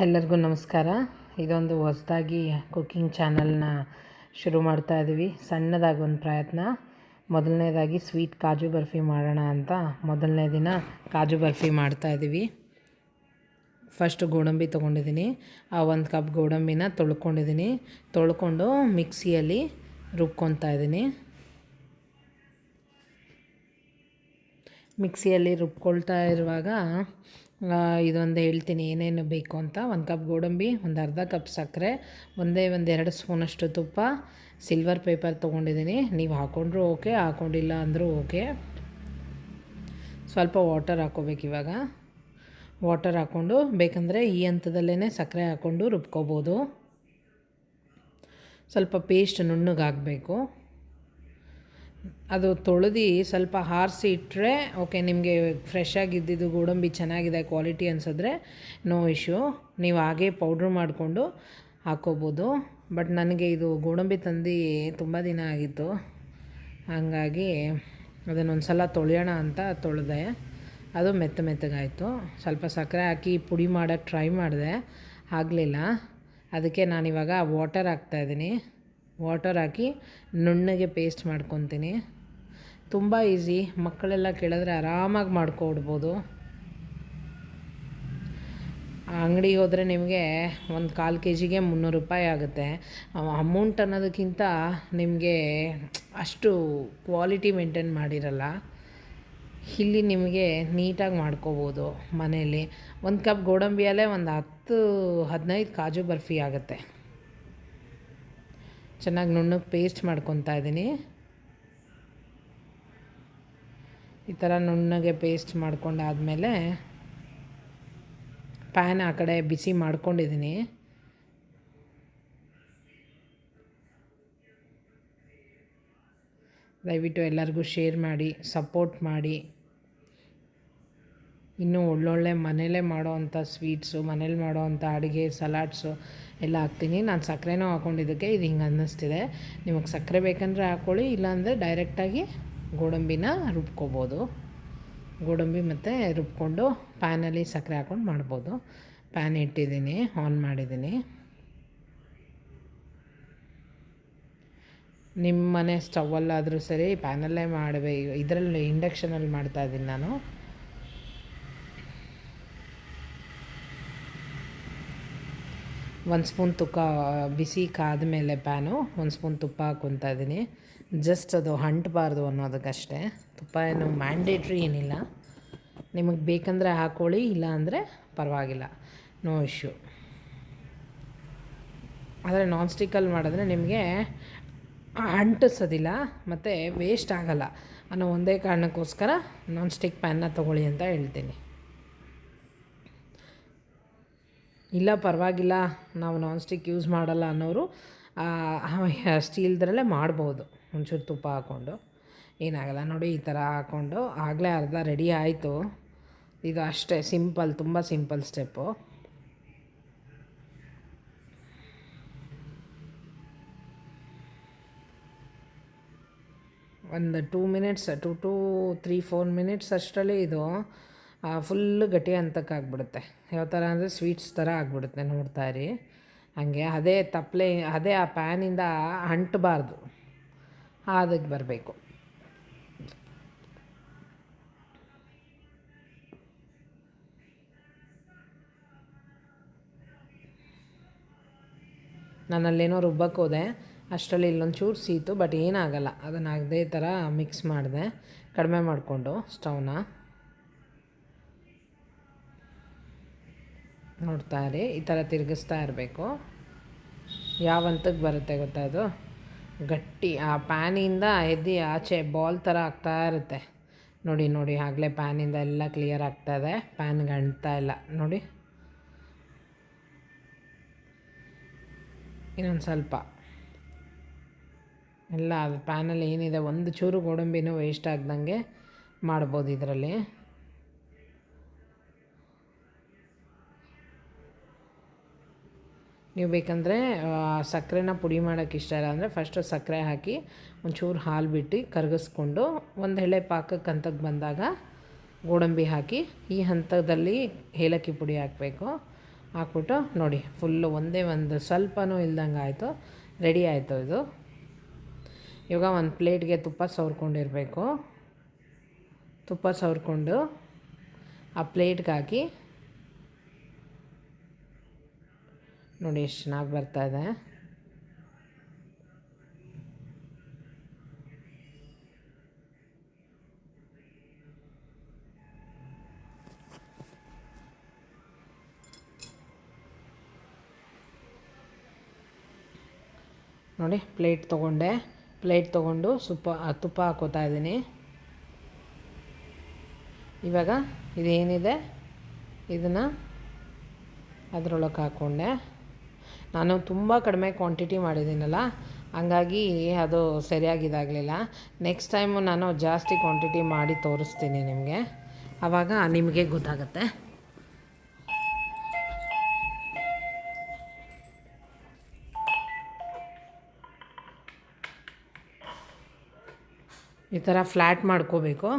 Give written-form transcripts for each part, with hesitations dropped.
ಎಲ್ಲರಿಗೂ ನಮಸ್ಕಾರ. ಇದೊಂದು ಹೊಸದಾಗಿ ಕುಕ್ಕಿಂಗ್ ಚಾನಲ್ನ ಶುರು ಮಾಡ್ತಾ ಇದ್ದೀವಿ. ಸಣ್ಣದಾಗಿ ಒಂದು ಪ್ರಯತ್ನ. ಮೊದಲನೇದಾಗಿ ಸ್ವೀಟ್ ಕಾಜು ಬರ್ಫಿ ಮಾಡೋಣ ಅಂತ ಮೊದಲನೇ ದಿನ ಕಾಜು ಬರ್ಫಿ ಮಾಡ್ತಾಯಿದ್ದೀವಿ. ಫಸ್ಟ್ ಗೋಡಂಬಿ ತೊಗೊಂಡಿದ್ದೀನಿ. ಆ 1 ಕಪ್ ಗೋಡಂಬಿನ ತೊಳ್ಕೊಂಡು ಮಿಕ್ಸಿಯಲ್ಲಿ ರುಬ್ಕೊತಾ ಇದ್ದೀನಿ. ಮಿಕ್ಸಿಯಲ್ಲಿ ರುಬ್ಕೊಳ್ತಾ ಇರುವಾಗ ಇದೊಂದು ಹೇಳ್ತೀನಿ ಏನೇನು ಬೇಕು ಅಂತ. 1 ಕಪ್ ಗೋಡಂಬಿ, ಒಂದು ಅರ್ಧ ಕಪ್ ಸಕ್ಕರೆ, ಒಂದೆರಡು ಸ್ಪೂನಷ್ಟು ತುಪ್ಪ, ಸಿಲ್ವರ್ ಪೇಪರ್ ತೊಗೊಂಡಿದ್ದೀನಿ. ನೀವು ಹಾಕ್ಕೊಂಡ್ರೂ ಓಕೆ, ಹಾಕ್ಕೊಂಡಿಲ್ಲ ಅಂದರೂ ಓಕೆ. ಸ್ವಲ್ಪ ವಾಟರ್ ಹಾಕ್ಕೋಬೇಕು. ಇವಾಗ ವಾಟರ್ ಹಾಕ್ಕೊಂಡು ಬೇಕಂದರೆ ಈ ಹಂತದಲ್ಲೇ ಸಕ್ಕರೆ ಹಾಕ್ಕೊಂಡು ರುಬ್ಕೋಬೋದು. ಸ್ವಲ್ಪ ಪೇಸ್ಟ್ ನುಣ್ಣಗಾಗಬೇಕು. ಅದು ತೊಳೆದು ಸ್ವಲ್ಪ ಹಾರಿಸಿ ಇಟ್ಟರೆ ಓಕೆ. ನಿಮಗೆ ಫ್ರೆಶ್ ಆಗಿದ್ದಿದ್ದು ಗೋಡಂಬಿ ಚೆನ್ನಾಗಿದೆ ಕ್ವಾಲಿಟಿ ಅನಿಸಿದ್ರೆ ನೋ ಇಶ್ಯೂ, ನೀವು ಹಾಗೇ ಪೌಡ್ರ್ ಮಾಡಿಕೊಂಡು ಹಾಕ್ಕೋಬೋದು. ಬಟ್ ನನಗೆ ಇದು ಗೋಡಂಬಿ ತಂದು ತುಂಬ ದಿನ ಆಗಿತ್ತು, ಹಾಗಾಗಿ ಅದನ್ನೊಂದು ಸಲ ತೊಳೆಯೋಣ ಅಂತ ತೊಳೆದೆ. ಅದು ಮೆತ್ತಗಾಯಿತು. ಸ್ವಲ್ಪ ಸಕ್ಕರೆ ಹಾಕಿ ಪುಡಿ ಮಾಡೋಕ್ಕೆ ಟ್ರೈ ಮಾಡಿದೆ, ಆಗಲಿಲ್ಲ. ಅದಕ್ಕೆ ನಾನಿವಾಗ ವಾಟರ್ ಹಾಕ್ತಾಯಿದ್ದೀನಿ. ವಾಟರ್ ಹಾಕಿ ನುಣ್ಣಗೆ ಪೇಸ್ಟ್ ಮಾಡ್ಕೊತೀನಿ. ತುಂಬ ಈಸಿ, ಮಕ್ಕಳೆಲ್ಲ ಕೇಳಿದ್ರೆ ಆರಾಮಾಗಿ ಮಾಡ್ಕೊಡ್ಬೋದು. ಅಂಗಡಿಗೆ ಹೋದರೆ ನಿಮಗೆ ಒಂದು 1/4 kgಗೆ 300 ರೂಪಾಯಿ ಆಗುತ್ತೆ. ಅಮೌಂಟ್ ಅನ್ನೋದಕ್ಕಿಂತ ನಿಮಗೆ ಅಷ್ಟು ಕ್ವಾಲಿಟಿ ಮೇಂಟೈನ್ ಮಾಡಿರಲ್ಲ. ಇಲ್ಲಿ ನಿಮಗೆ ನೀಟಾಗಿ ಮಾಡ್ಕೋಬೋದು ಮನೆಯಲ್ಲಿ. 1 ಕಪ್ ಗೋಡಂಬಿಯಲ್ಲೇ ಒಂದು 10-15 ಕಾಜು ಬರ್ಫಿ ಆಗುತ್ತೆ. ಚೆನ್ನಾಗಿ ನುಣ್ಣಗೆ ಪೇಸ್ಟ್ ಮಾಡ್ಕೊತಾ ಇದ್ದೀನಿ. ಈ ಥರ ನುಣ್ಣಗೆ ಪೇಸ್ಟ್ ಮಾಡ್ಕೊಂಡಾದಮೇಲೆ ಪ್ಯಾನ್ ಆ ಕಡೆ ಬಿಸಿ ಮಾಡ್ಕೊಂಡಿದ್ದೀನಿ. ದಯವಿಟ್ಟು ಎಲ್ಲರಿಗೂ ಶೇರ್ ಮಾಡಿ, ಸಪೋರ್ಟ್ ಮಾಡಿ. ಇನ್ನೂ ಒಳ್ಳೊಳ್ಳೆ ಮನೇಲೇ ಮಾಡೋವಂಥ ಸ್ವೀಟ್ಸು, ಮನೇಲಿ ಮಾಡೋವಂಥ ಅಡುಗೆ, ಸಲಾಡ್ಸು ಎಲ್ಲ ಹಾಕ್ತೀನಿ. ನಾನು ಸಕ್ಕರೆನೂ ಹಾಕ್ಕೊಂಡಿದ್ದಕ್ಕೆ ಇದು ಹಿಂಗೆ ಅನ್ನಿಸ್ತಿದೆ. ನಿಮಗೆ ಸಕ್ಕರೆ ಬೇಕಂದರೆ ಹಾಕ್ಕೊಳ್ಳಿ, ಇಲ್ಲಾಂದರೆ ಡೈರೆಕ್ಟಾಗಿ ಗೋಡಂಬಿನ ರುಬ್ಕೋಬೋದು. ಗೋಡಂಬಿ ಮತ್ತು ರುಬ್ಕೊಂಡು ಪ್ಯಾನಲ್ಲಿ ಸಕ್ಕರೆ ಹಾಕ್ಕೊಂಡು ಮಾಡ್ಬೋದು. ಪ್ಯಾನ್ ಇಟ್ಟಿದ್ದೀನಿ, ಆನ್ ಮಾಡಿದ್ದೀನಿ. ನಿಮ್ಮ ಮನೆ ಸ್ಟವಲ್ಲಾದರೂ ಸರಿ, ಪ್ಯಾನಲ್ಲೇ ಮಾಡಬೇಕು. ಇದರಲ್ಲಿ ಇಂಡಕ್ಷನಲ್ಲಿ ಮಾಡ್ತಾಯಿದ್ದೀನಿ ನಾನು. ಒಂದು ಸ್ಪೂನ್ ತುಪ್ಪ ಬಿಸಿ ಕಾದ ಮೇಲೆ ಪ್ಯಾನು 1 ಸ್ಪೂನ್ ತುಪ್ಪ ಹಾಕ್ಕೊತಾ ಇದ್ದೀನಿ. ಜಸ್ಟ್ ಅದು ಅಂಟಬಾರ್ದು ಅನ್ನೋದಕ್ಕಷ್ಟೇ. ತುಪ್ಪ ಏನು ಮ್ಯಾಂಡೇಟ್ರಿ ಏನಿಲ್ಲ, ನಿಮಗೆ ಬೇಕಂದರೆ ಹಾಕ್ಕೊಳ್ಳಿ, ಇಲ್ಲ ಅಂದರೆ ಪರವಾಗಿಲ್ಲ, ನೋ ಇಶ್ಯೂ. ಆದರೆ ನಾನ್ ಸ್ಟಿಕ್ಕಲ್ಲಿ ಮಾಡಿದ್ರೆ ನಿಮಗೆ ಅಂಟಿಸೋದಿಲ್ಲ ಮತ್ತು ವೇಸ್ಟ್ ಆಗೋಲ್ಲ ಅನ್ನೋ ಒಂದೇ ಕಾರಣಕ್ಕೋಸ್ಕರ ನಾನ್ ಸ್ಟಿಕ್ ಪ್ಯಾನ್ನ ತೊಗೊಳ್ಳಿ ಅಂತ ಹೇಳ್ತೀನಿ. ಇಲ್ಲ ಪರವಾಗಿಲ್ಲ, ನಾವು ನಾನ್ ಸ್ಟಿಕ್ ಯೂಸ್ ಮಾಡಲ್ಲ ಅನ್ನೋರು ಸ್ಟೀಲ್ದ್ರಲ್ಲೇ ಮಾಡ್ಬೋದು. ಒಂಚೂರು ತುಪ್ಪ ಹಾಕ್ಕೊಂಡು ಏನಾಗಲ್ಲ. ನೋಡಿ ಈ ಥರ ಹಾಕ್ಕೊಂಡು ಆಗಲೇ ಅರ್ಧ ರೆಡಿ ಆಯಿತು. ಇದು ಅಷ್ಟೇ ಸಿಂಪಲ್, ತುಂಬ ಸಿಂಪಲ್ ಸ್ಟೆಪ್ಪು. ಒಂದು 2 ಮಿನಿಟ್ಸ್ 2 to 3-4 ಮಿನಿಟ್ಸ್ ಅಷ್ಟರಲ್ಲಿ ಇದು ಫುಲ್ಲು ಗಟ್ಟಿ ಹಂತಕ್ಕಾಗ್ಬಿಡುತ್ತೆ. ಯಾವ ಥರ ಅಂದರೆ ಸ್ವೀಟ್ಸ್ ಥರ ಆಗಿಬಿಡುತ್ತೆ. ನೋಡ್ತಾ ಇರಿ ಹಾಗೆ. ಅದೇ ಆ ಪ್ಯಾನಿಂದ ಅಂಟಬಾರ್ದು, ಅದಕ್ಕೆ ಬರಬೇಕು. ನಾನಲ್ಲೇನೋ ರುಬ್ಬಕ್ಕೆ ಹೋದೆ, ಅಷ್ಟರಲ್ಲಿ ಇಲ್ಲೊಂಚೂರು ಸೀತು, ಬಟ್ ಏನಾಗಲ್ಲ. ಅದನ್ನು ಅದೇ ಥರ ಮಿಕ್ಸ್ ಮಾಡಿದೆ, ಕಡಿಮೆ ಮಾಡಿಕೊಂಡು ಸ್ಟವ್ನ. ನೋಡ್ತಾ ಇರಿ, ಈ ಥರ ತಿರುಗಿಸ್ತಾ ಇರಬೇಕು. ಯಾವ ಹಂತಕ್ಕೆ ಬರುತ್ತೆ ಗೊತ್ತಾ, ಅದು ಗಟ್ಟಿ ಆ ಪ್ಯಾನಿಂದ ಎದ್ದು ಆಚೆ ಬಾಲ್ ಥರ ಆಗ್ತಾ ಇರುತ್ತೆ. ನೋಡಿ ಆಗಲೇ ಪ್ಯಾನಿಂದ ಎಲ್ಲ ಕ್ಲಿಯರ್ ಆಗ್ತಾಯಿದೆ. ಪ್ಯಾನ್ಗೆ ಅಂಟ್ತಾ ಇಲ್ಲ ನೋಡಿ. ಇನ್ನೊಂದು ಸ್ವಲ್ಪ ಎಲ್ಲ ಅದು ಪ್ಯಾನಲ್ಲಿ ಏನಿದೆ, ಒಂದು ಚೂರು ಗೋಡಂಬಿನೂ ವೇಸ್ಟ್ ಆಗ್ದಂಗೆ ಮಾಡ್ಬೋದು ಇದರಲ್ಲಿ. ನೀವು ಬೇಕಂದರೆ ಸಕ್ಕರೆನ ಪುಡಿ ಮಾಡೋಕ್ಕೆ ಇಷ್ಟ ಇಲ್ಲ ಅಂದರೆ ಫಸ್ಟು ಸಕ್ಕರೆ ಹಾಕಿ ಒಂಚೂರು ಹಾಲು ಬಿಟ್ಟು ಕರಗಿಸ್ಕೊಂಡು ಒಂದು ಎಳೆ ಪಾಕಕ್ಕೆ ಹಂತಕ್ಕೆ ಬಂದಾಗ ಗೋಡಂಬಿ ಹಾಕಿ, ಈ ಹಂತದಲ್ಲಿ ಏಲಕ್ಕಿ ಪುಡಿ ಹಾಕಬೇಕು. ಹಾಕ್ಬಿಟ್ಟು ನೋಡಿ ಫುಲ್ಲು ಒಂದೇ ಒಂದು ಸ್ವಲ್ಪನೂ ಇಲ್ದಂಗೆ ಆಯಿತು, ರೆಡಿ ಆಯಿತು ಇದು. ಇವಾಗ ಒಂದು ಪ್ಲೇಟ್ಗೆ ತುಪ್ಪ ಸವರ್ಕೊಂಡಿರಬೇಕು. ತುಪ್ಪ ಸವರ್ಕೊಂಡು ಆ ಪ್ಲೇಟ್ಗೆ ಹಾಕಿ ನೋಡಿ ಎಷ್ಟು ಚೆನ್ನಾಗಿ ಬರ್ತಾಯಿದೆ. ನೋಡಿ ಪ್ಲೇಟ್ ತೊಗೊಂಡು ತುಪ್ಪ ಹಾಕೋತಾ ಇದ್ದೀನಿ. ಇವಾಗ ಇದೇನಿದೆ ಇದನ್ನು ಅದರೊಳಗೆ ಹಾಕ್ಕೊಂಡೆ. ನಾನು ತುಂಬ ಕಡಿಮೆ ಕ್ವಾಂಟಿಟಿ ಮಾಡಿದ್ದೀನಲ್ಲ, ಹಂಗಾಗಿ ಅದು ಸರಿಯಾಗಿದಾಗಲಿಲ್ಲ. ನೆಕ್ಸ್ಟ್ ಟೈಮು ನಾನು ಜಾಸ್ತಿ ಕ್ವಾಂಟಿಟಿ ಮಾಡಿ ತೋರಿಸ್ತೀನಿ ನಿಮಗೆ, ಆವಾಗ ನಿಮಗೆ ಗೊತ್ತಾಗುತ್ತೆ. ಈ ಥರ ಫ್ಲ್ಯಾಟ್ ಮಾಡ್ಕೋಬೇಕು.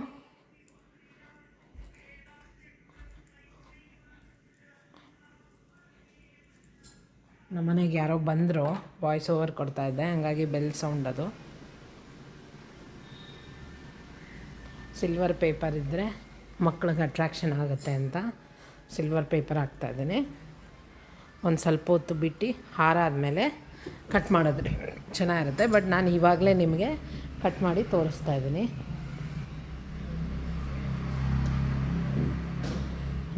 ನಮ್ಮನೆಗೆ ಯಾರೋ ಬಂದರು, ವಾಯ್ಸ್ ಓವರ್ ಕೊಡ್ತಾಯಿದ್ದೆ, ಹಂಗಾಗಿ ಬೆಲ್ ಸೌಂಡ್ ಅದು. ಸಿಲ್ವರ್ ಪೇಪರ್ ಇದ್ದರೆ ಮಕ್ಳಿಗೆ ಅಟ್ರಾಕ್ಷನ್ ಆಗುತ್ತೆ ಅಂತ ಸಿಲ್ವರ್ ಪೇಪರ್ ಹಾಕ್ತಾಯಿದ್ದೀನಿ. ಒಂದು ಸ್ವಲ್ಪ ಹೊತ್ತು ಬಿಟ್ಟು ಹಾರ ಆದಮೇಲೆ ಕಟ್ ಮಾಡಿದ್ರೆ ಚೆನ್ನಾಗಿರುತ್ತೆ. ಬಟ್ ನಾನು ಇವಾಗಲೇ ನಿಮಗೆ ಕಟ್ ಮಾಡಿ ತೋರಿಸ್ತಾ ಇದ್ದೀನಿ.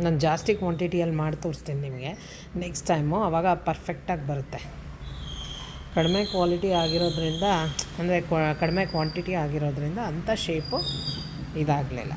ನಾನು ಜಾಸ್ತಿ ಕ್ವಾಂಟಿಟಿಯಲ್ಲಿ ಮಾಡಿ ತೋರಿಸ್ತೀನಿ ನಿಮಗೆ ನೆಕ್ಸ್ಟ್ ಟೈಮು, ಆವಾಗ ಪರ್ಫೆಕ್ಟಾಗಿ ಬರುತ್ತೆ. ಕಡಿಮೆ ಕ್ವಾಲಿಟಿ ಆಗಿರೋದ್ರಿಂದ, ಅಂದರೆ ಕಡಿಮೆ ಕ್ವಾಂಟಿಟಿ ಆಗಿರೋದ್ರಿಂದ ಅಂಥ ಶೇಪು ಇದಾಗಲಿಲ್ಲ.